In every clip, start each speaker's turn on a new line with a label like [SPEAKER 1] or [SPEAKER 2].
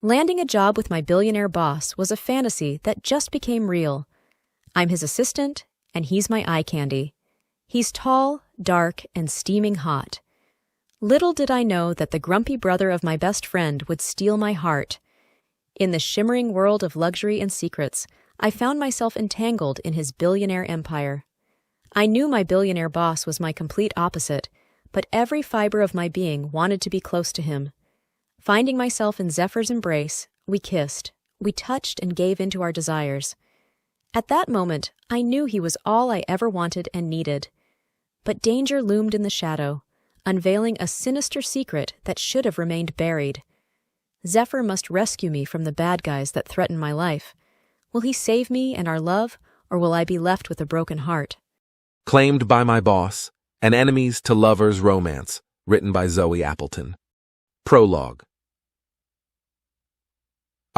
[SPEAKER 1] Landing a job with my billionaire boss was a fantasy that just became real. I'm his assistant, and he's my eye candy. He's tall, dark, and steaming hot. Little did I know that the grumpy brother of my best friend would steal my heart. In the shimmering world of luxury and secrets, I found myself entangled in his billionaire empire. I knew my billionaire boss was my complete opposite, but every fiber of my being wanted to be close to him. Finding myself in Zephyr's embrace, we kissed, we touched and gave into our desires. At that moment, I knew he was all I ever wanted and needed. But danger loomed in the shadow, unveiling a sinister secret that should have remained buried. Zephyr must rescue me from the bad guys that threaten my life. Will he save me and our love, or will I be left with a broken heart?
[SPEAKER 2] Claimed by my boss, An Enemies to Lovers Romance, written by Zoey Appleton. Prologue.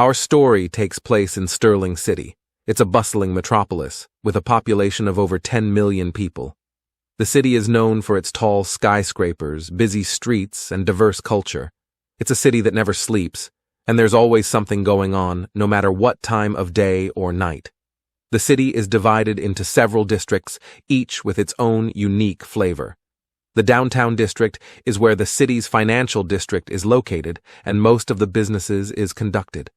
[SPEAKER 2] Our story takes place in Sterling City. It's a bustling metropolis, with a population of over 10 million people. The city is known for its tall skyscrapers, busy streets, and diverse culture. It's a city that never sleeps, and there's always something going on, no matter what time of day or night. The city is divided into several districts, each with its own unique flavor. The downtown district is where the city's financial district is located, and most of the businesses is conducted.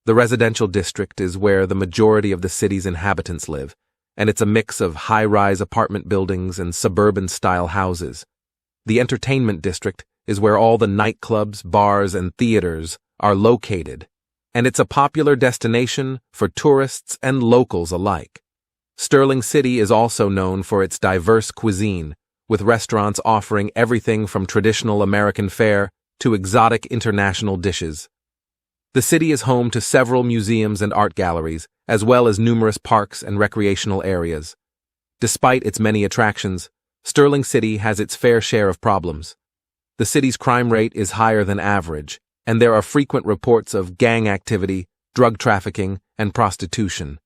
[SPEAKER 2] The residential district is where the majority of the city's inhabitants live, and it's a mix of high-rise apartment buildings and suburban-style houses. The entertainment district is where all the nightclubs, bars, and theaters are located, and it's a popular destination for tourists and locals alike. Sterling City is also known for its diverse cuisine, with restaurants offering everything from traditional American fare to exotic international dishes. The city is home to several museums and art galleries, as well as numerous parks and recreational areas. Despite its many attractions, Sterling City has its fair share of problems. The city's crime rate is higher than average, and there are frequent reports of gang activity, drug trafficking, and prostitution.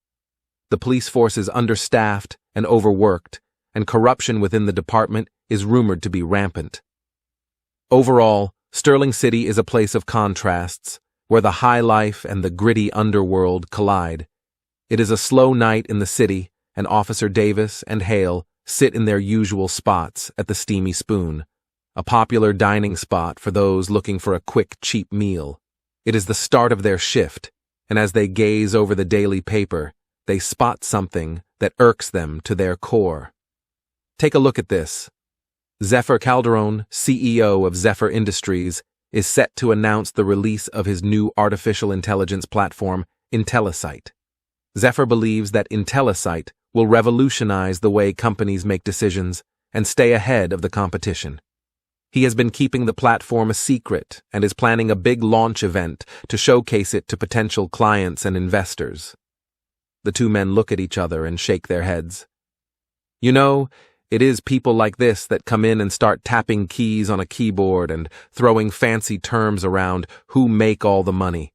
[SPEAKER 2] The police force is understaffed and overworked, and corruption within the department is rumored to be rampant. Overall, Sterling City is a place of contrasts, where the high life and the gritty underworld collide. It is a slow night in the city, and Officer Davis and Hale sit in their usual spots at the Steamy Spoon, a popular dining spot for those looking for a quick, cheap meal. It is the start of their shift, and as they gaze over the daily paper, they spot something that irks them to their core. Take a look at this. Zephyr Calderon, CEO of Zephyr Industries, is set to announce the release of his new artificial intelligence platform, IntelliSight. Zephyr believes that IntelliSight will revolutionize the way companies make decisions and stay ahead of the competition. He has been keeping the platform a secret and is planning a big launch event to showcase it to potential clients and investors. The two men look at each other and shake their heads. You know, it is people like this that come in and start tapping keys on a keyboard and throwing fancy terms around who make all the money.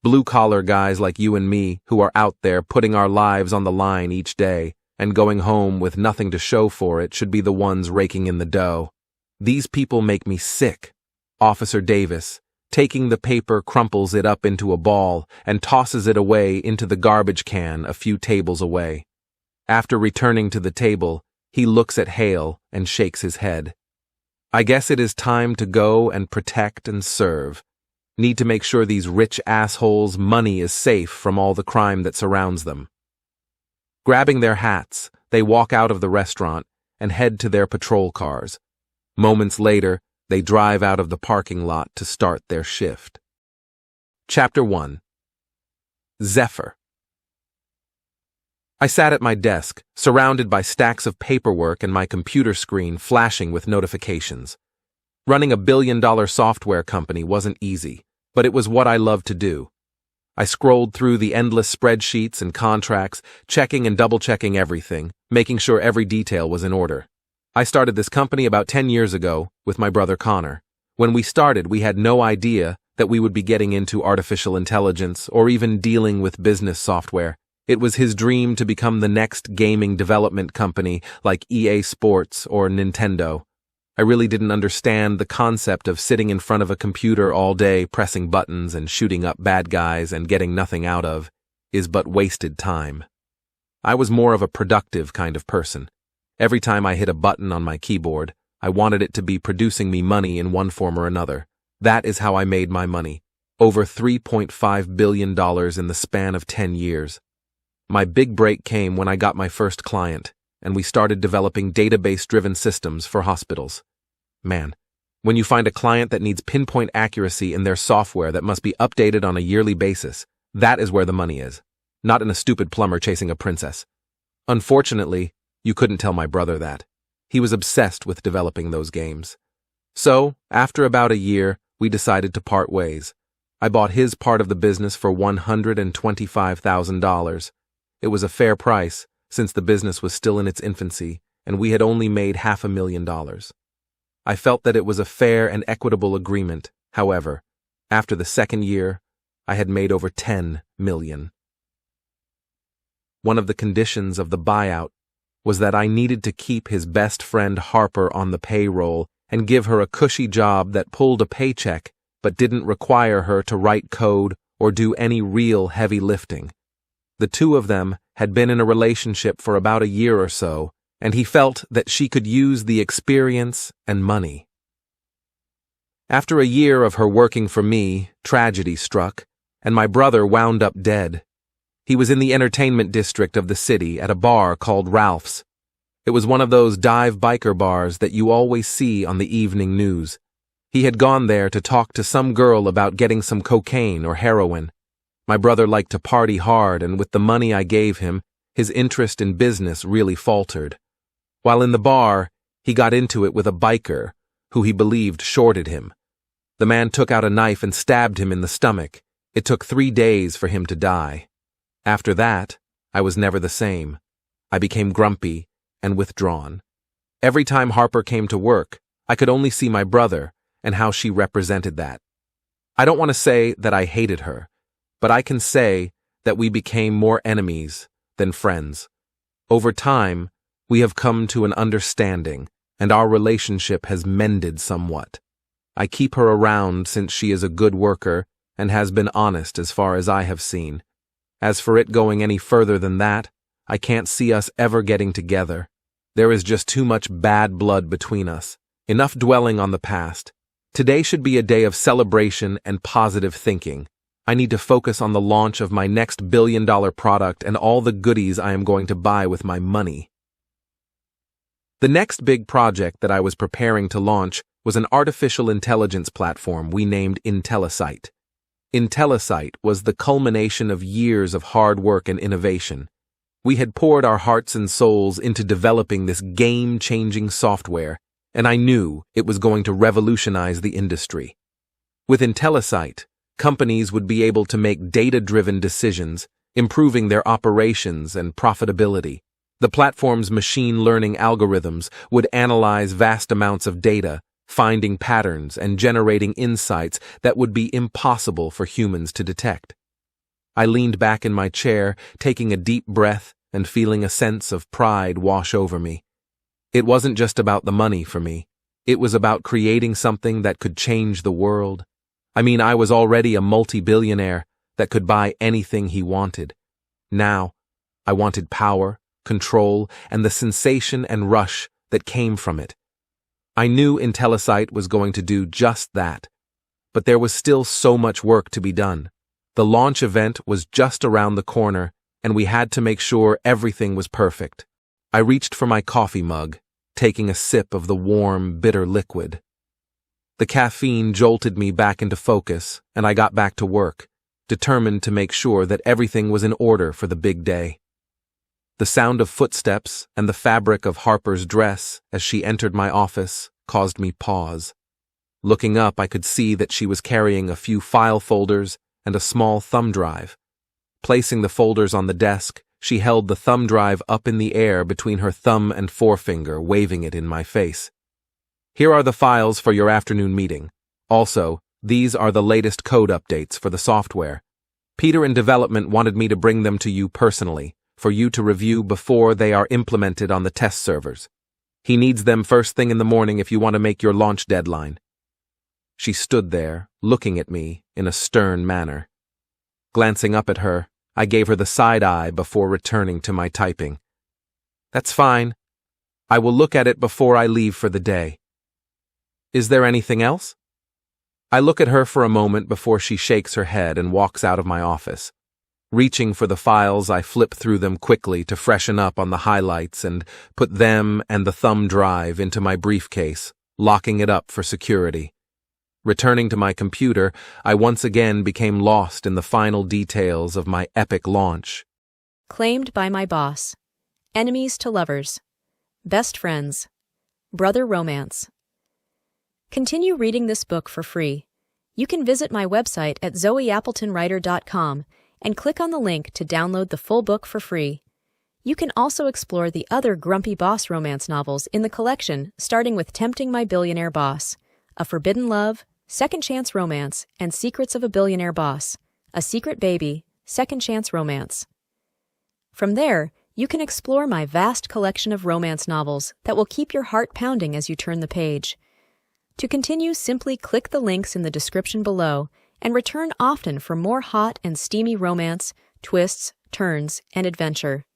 [SPEAKER 2] Blue-collar guys like you and me who are out there putting our lives on the line each day and going home with nothing to show for it should be the ones raking in the dough. These people make me sick. Officer Davis, taking the paper, crumples it up into a ball and tosses it away into the garbage can a few tables away. After returning to the table, he looks at Hale and shakes his head. I guess it is time to go and protect and serve. Need to make sure these rich assholes' money is safe from all the crime that surrounds them. Grabbing their hats, they walk out of the restaurant and head to their patrol cars. Moments later, they drive out of the parking lot to start their shift. Chapter 1. Zephyr. I sat at my desk, surrounded by stacks of paperwork and my computer screen flashing with notifications. Running a billion-dollar software company wasn't easy, but it was what I loved to do. I scrolled through the endless spreadsheets and contracts, checking and double-checking everything, making sure every detail was in order. I started this company about 10 years ago with my brother Connor. When we started, we had no idea that we would be getting into artificial intelligence or even dealing with business software. It was his dream to become the next gaming development company like EA Sports or Nintendo. I really didn't understand the concept of sitting in front of a computer all day pressing buttons and shooting up bad guys and getting nothing out of is but wasted time. I was more of a productive kind of person. Every time I hit a button on my keyboard, I wanted it to be producing me money in one form or another. That is how I made my money. Over $3.5 billion in the span of 10 years. My big break came when I got my first client, and we started developing database-driven systems for hospitals. Man, when you find a client that needs pinpoint accuracy in their software that must be updated on a yearly basis, that is where the money is, not in a stupid plumber chasing a princess. Unfortunately, you couldn't tell my brother that. He was obsessed with developing those games. So, after about a year, we decided to part ways. I bought his part of the business for $125,000. It was a fair price, since the business was still in its infancy, and we had only made $500,000. I felt that it was a fair and equitable agreement. However, after the second year, I had made over $10 million. One of the conditions of the buyout was that I needed to keep his best friend Harper on the payroll and give her a cushy job that pulled a paycheck but didn't require her to write code or do any real heavy lifting. The two of them had been in a relationship for about a year or so, and he felt that she could use the experience and money. After a year of her working for me, tragedy struck, and my brother wound up dead. He was in the entertainment district of the city at a bar called Ralph's. It was one of those dive biker bars that you always see on the evening news. He had gone there to talk to some girl about getting some cocaine or heroin. My brother liked to party hard, and with the money I gave him, his interest in business really faltered. While in the bar, he got into it with a biker, who he believed shorted him. The man took out a knife and stabbed him in the stomach. It took 3 days for him to die. After that, I was never the same. I became grumpy and withdrawn. Every time Harper came to work, I could only see my brother and how she represented that. I don't want to say that I hated her, but I can say that we became more enemies than friends. Over time, we have come to an understanding, and our relationship has mended somewhat. I keep her around since she is a good worker and has been honest as far as I have seen. As for it going any further than that, I can't see us ever getting together. There is just too much bad blood between us. Enough dwelling on the past. Today should be a day of celebration and positive thinking. I need to focus on the launch of my next billion-dollar product and all the goodies I am going to buy with my money. The next big project that I was preparing to launch was an artificial intelligence platform we named Intellicite. Intellicite was the culmination of years of hard work and innovation. We had poured our hearts and souls into developing this game-changing software, and I knew it was going to revolutionize the industry. With Intellicite, companies would be able to make data-driven decisions, improving their operations and profitability. The platform's machine learning algorithms would analyze vast amounts of data, finding patterns and generating insights that would be impossible for humans to detect. I leaned back in my chair, taking a deep breath and feeling a sense of pride wash over me. It wasn't just about the money for me. It was about creating something that could change the world. I mean, I was already a multi-billionaire that could buy anything he wanted. Now, I wanted power, control, and the sensation and rush that came from it. I knew Intellicite was going to do just that, but there was still so much work to be done. The launch event was just around the corner, and we had to make sure everything was perfect. I reached for my coffee mug, taking a sip of the warm, bitter liquid. The caffeine jolted me back into focus, and I got back to work, determined to make sure that everything was in order for the big day. The sound of footsteps and the fabric of Harper's dress as she entered my office caused me pause. Looking up, I could see that she was carrying a few file folders and a small thumb drive. Placing the folders on the desk, she held the thumb drive up in the air between her thumb and forefinger, waving it in my face. Here are the files for your afternoon meeting. Also, these are the latest code updates for the software. Peter in development wanted me to bring them to you personally, for you to review before they are implemented on the test servers. He needs them first thing in the morning if you want to make your launch deadline. She stood there, looking at me in a stern manner. Glancing up at her, I gave her the side eye before returning to my typing. That's fine. I will look at it before I leave for the day. Is there anything else? I look at her for a moment before she shakes her head and walks out of my office. Reaching for the files, I flip through them quickly to freshen up on the highlights and put them and the thumb drive into my briefcase, locking it up for security. Returning to my computer, I once again became lost in the final details of my epic launch.
[SPEAKER 1] Claimed by my boss. Enemies to lovers. Best friends. Brother romance. Continue reading this book for free. You can visit my website at zoeappletonwriter.com and click on the link to download the full book for free. You can also explore the other grumpy boss romance novels in the collection, starting with Tempting My Billionaire Boss, A Forbidden Love, Second Chance Romance, and Secrets of a Billionaire Boss, A Secret Baby, Second Chance Romance. From there, you can explore my vast collection of romance novels that will keep your heart pounding as you turn the page. To continue, simply click the links in the description below and return often for more hot and steamy romance, twists, turns, and adventure.